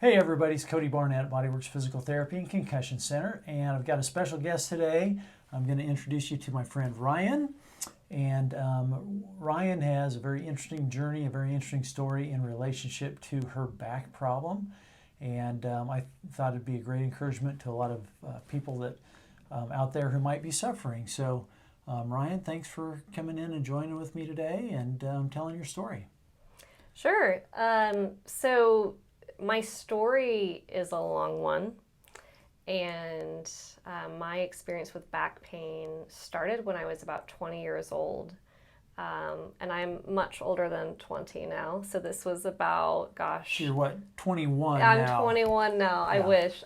Hey everybody, it's Cody Barnett at Bodyworks Physical Therapy and Concussion Center, and I've got a special guest today. I'm going to introduce you to my friend Ryan, and Ryan has a very interesting journey, a very interesting story in relationship to her back problem, and I thought it'd be a great encouragement to a lot of people that out there who might be suffering. So Ryan, thanks for coming in and joining with me today and telling your story. Sure. So my story is a long one, and my experience with back pain started when I was about 20 years old. And I'm much older than 20 now, so this was about, gosh. You're what, 21 I'm now? 21 now, I Yeah. wish.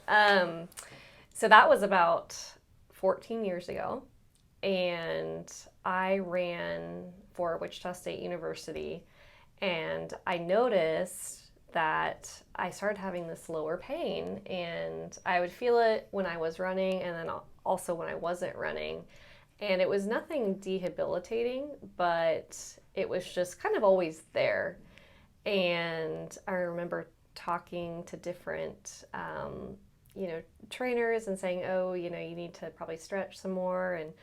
So that was about 14 years ago, and I ran for Wichita State University, and I noticed that I started having this lower pain, and I would feel it when I was running and then also when I wasn't running. And it was nothing debilitating, but it was just kind of always there. And I remember talking to different, trainers and saying, oh, you need to probably stretch some more and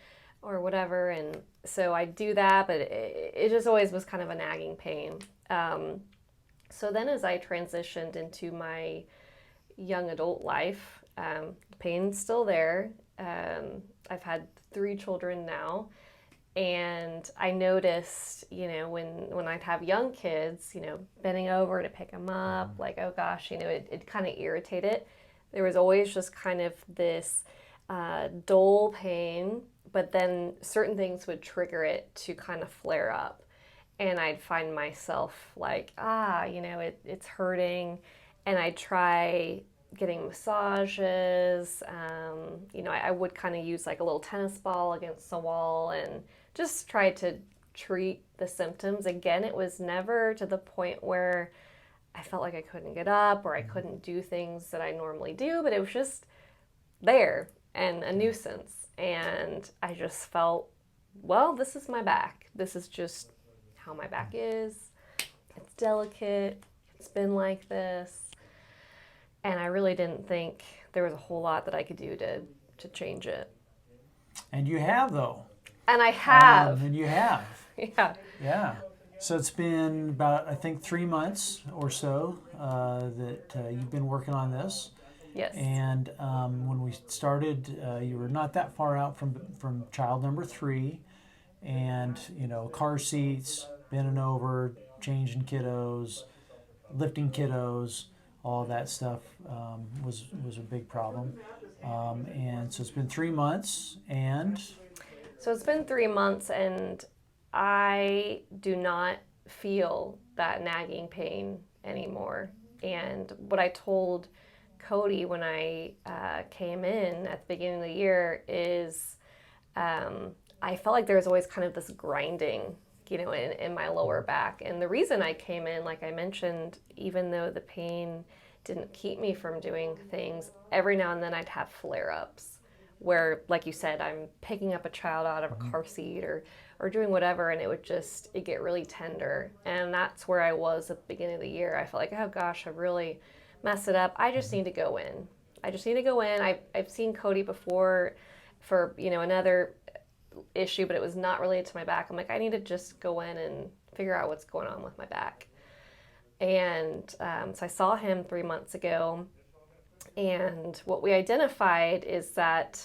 or whatever. And so I do that, but it just always was kind of a nagging pain. So then as I transitioned into my young adult life, the pain's still there. I've had 3 children now, and I noticed, when I'd have young kids, bending over to pick them up, like, oh gosh, it kind of irritated. There was always just kind of this dull pain, but then certain things would trigger it to kind of flare up. And I'd find myself like, it's hurting. And I'd try getting massages. I would kind of use like a little tennis ball against the wall and just try to treat the symptoms. Again, it was never to the point where I felt like I couldn't get up or I couldn't do things that I normally do, but it was just there and a nuisance. And I just felt, well, this is my back. This is just how my back is. It's delicate. It's been like this. And I really didn't think there was a whole lot that I could do to change it. And you have, though. And I have. And you have. Yeah. Yeah. So it's been about, I think, 3 months or so that you've been working on this. Yes. And when we started, you were not that far out from child number 3. And, car seats, bending over, changing kiddos, lifting kiddos, all that stuff was a big problem. And so it's been 3 months, and... So it's been 3 months, and I do not feel that nagging pain anymore. And what I told Cody when I came in at the beginning of the year is I felt like there was always kind of this grinding, in my lower back. And the reason I came in, like I mentioned, even though the pain didn't keep me from doing things, every now and then I'd have flare-ups where, like you said, I'm picking up a child out of a car seat or doing whatever, and it get really tender. And that's where I was at the beginning of the year. I felt like, oh gosh, I've really messed it up. I just need to go in. I've seen Cody before for, another issue, but it was not related to my back. I'm like, I need to just go in and figure out what's going on with my back. And so I saw him 3 months ago, and what we identified is that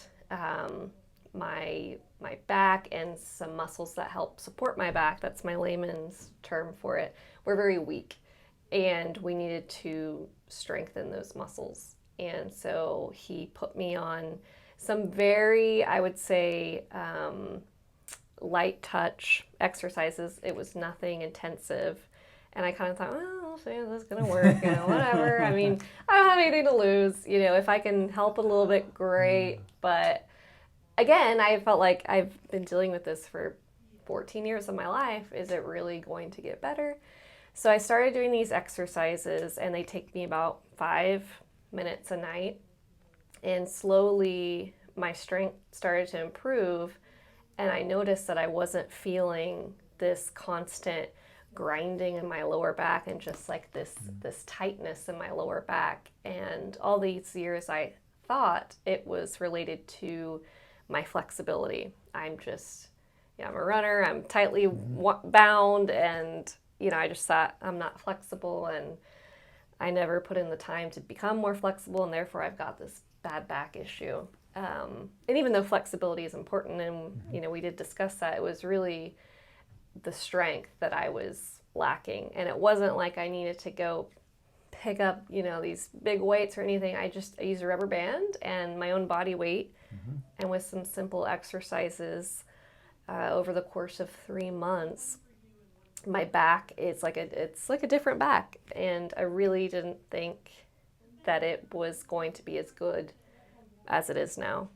my back and some muscles that help support my back, that's my layman's term for it, were very weak, and we needed to strengthen those muscles. And so he put me on some very, I would say, light touch exercises. It was nothing intensive. And I kind of thought, well, I'll see if this is going to work, whatever. I mean, I don't have anything to lose. If I can help a little bit, great. But again, I felt like I've been dealing with this for 14 years of my life. Is it really going to get better? So I started doing these exercises, and they take me about 5 minutes a night. And slowly my strength started to improve, and I noticed that I wasn't feeling this constant grinding in my lower back and just like this tightness in my lower back. And all these years I thought it was related to my flexibility. I'm a runner, I'm tightly bound, and I just thought I'm not flexible, and I never put in the time to become more flexible, and therefore I've got this bad back issue. And even though flexibility is important, and we did discuss that, it was really the strength that I was lacking. And it wasn't like I needed to go pick up these big weights or anything. I used a rubber band and my own body weight, and with some simple exercises over the course of 3 months, my back, it's like a different back. And I really didn't think that it was going to be as good as it is now.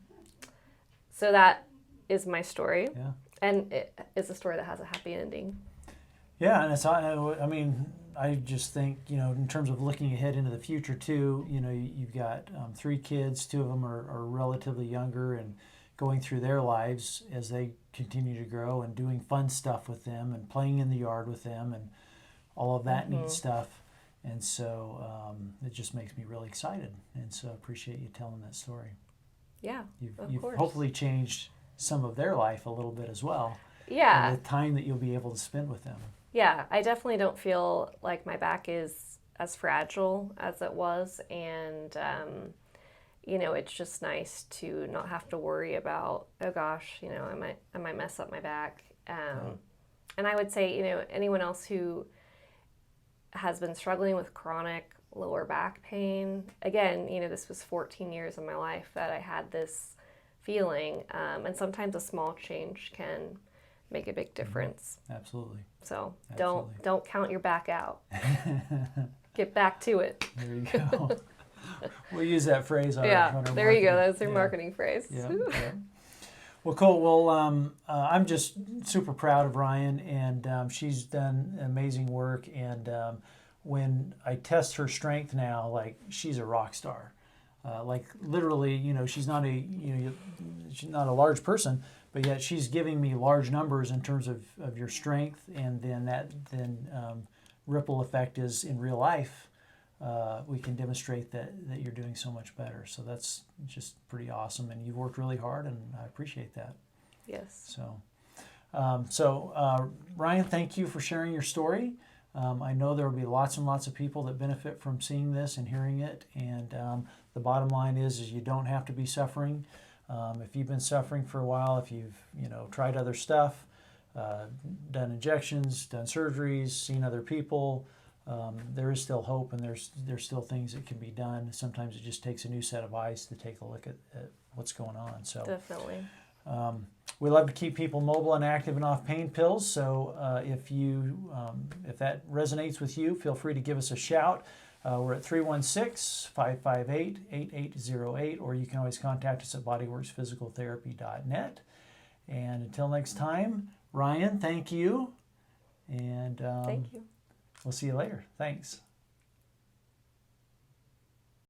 So that is my story. Yeah. And it is a story that has a happy ending. Yeah, and I just think, in terms of looking ahead into the future too, you've got 3 kids, 2 of them are relatively younger and going through their lives as they continue to grow, and doing fun stuff with them and playing in the yard with them and all of that neat stuff. And so it just makes me really excited. And so I appreciate you telling that story. Yeah, You've course. hopefully changed some of their life a little bit as well. Yeah. And the time that you'll be able to spend with them. Yeah, I definitely don't feel like my back is as fragile as it was. And, it's just nice to not have to worry about, oh gosh, I might mess up my back. And I would say, anyone else who has been struggling with chronic lower back pain, again, this was 14 years of my life that I had this feeling. And sometimes a small change can make a big difference. Absolutely. So don't count your back out. Get back to it. There you go. We'll use that phrase on yeah, our there you go. marketing. That's your marketing phrase. Yeah. Well, cool. Well, I'm just super proud of Ryan, and she's done amazing work. And when I test her strength now, like, she's a rock star. Like, literally, she's not she's not a large person, but yet she's giving me large numbers in terms of your strength, and then ripple effect is in real life. We can demonstrate that you're doing so much better. So that's just pretty awesome, and you've worked really hard, and I appreciate that. Yes. So, Ryan, thank you for sharing your story. I know there will be lots and lots of people that benefit from seeing this and hearing it, and the bottom line is you don't have to be suffering. If you've been suffering for a while, if you've tried other stuff, done injections, done surgeries, seen other people, there is still hope, and there's still things that can be done. Sometimes it just takes a new set of eyes to take a look at what's going on. So definitely. We love to keep people mobile and active and off pain pills. So if that resonates with you, feel free to give us a shout. We're at 316-558-8808, or you can always contact us at bodyworksphysicaltherapy.net. And until next time, Ryan, thank you. And thank you. We'll see you later. Thanks.